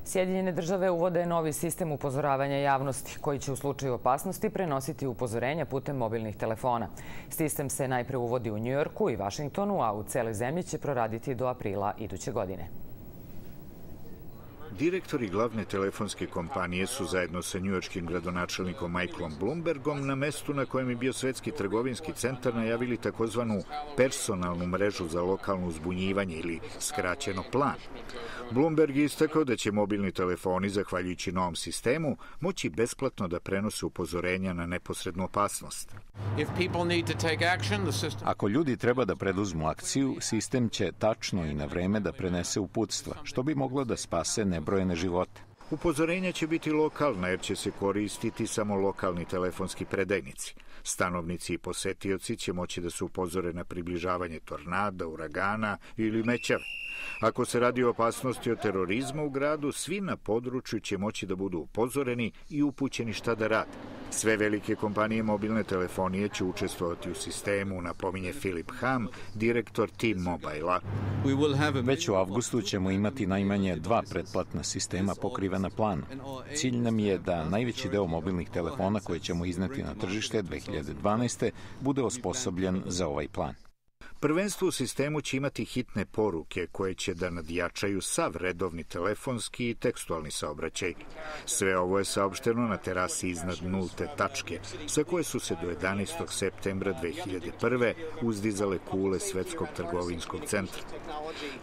Sjedinjene države uvode novi sistem upozoravanja javnosti koji će u slučaju opasnosti prenositi upozorenja putem mobilnih telefona. Sistem se najpre uvodi u Njujorku i Vašingtonu, a u celoj zemlji će proraditi do aprila iduće godine. Direktori glavne telefonske kompanije su zajedno sa njujorškim gradonačelnikom Michaelom Bloombergom na mestu na kojem je bio Svetski trgovinski centar najavili takozvanu personalnu mrežu za lokalno uzbunjivanje ili skraćeno plan. Bloomberg je istakao da će mobilni telefoni, zahvaljujući novom sistemu, moći besplatno da prenose upozorenja na neposrednu opasnost. Ako ljudi treba da preduzmu akciju, sistem će tačno i na vreme da prenese uputstva, što bi moglo da spase nebrojene živote. Upozorenja će biti lokalna jer će se koristiti samo lokalni telefonski predajnici. Stanovnici i posetioci će moći da se upozore na približavanje tornada, uragana ili mećave. Ako se radi o opasnosti od terorizma u gradu, svi na području će moći da budu upozoreni i upućeni šta da rade. Sve velike kompanije mobilne telefonije će učestvovati u sistemu, napominje Philip Ham, direktor T-Mobile-a. Već u avgustu ćemo imati najmanje 2 pretplatna sistema pokrivena planom. Cilj nam je da najveći deo mobilnih telefona koje ćemo izneti na tržište 2012. bude osposobljen za ovaj plan. Prvenstvo u sistemu će imati hitne poruke koje će da nadjačaju sav redovni telefonski i tekstualni saobraćaj. Sve ovo je saopšteno na terasi iznad nulte tačke, sa koje su se do 11. septembra 2001. uzdizale kule Svetskog trgovinskog centra.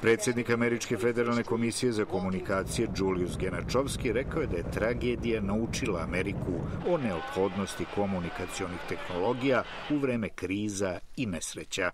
Predsjednik Američke federalne komisije za komunikacije Julius Genačovski rekao je da je tragedija naučila Ameriku o neophodnosti komunikacionih tehnologija u vreme kriza i nesreća.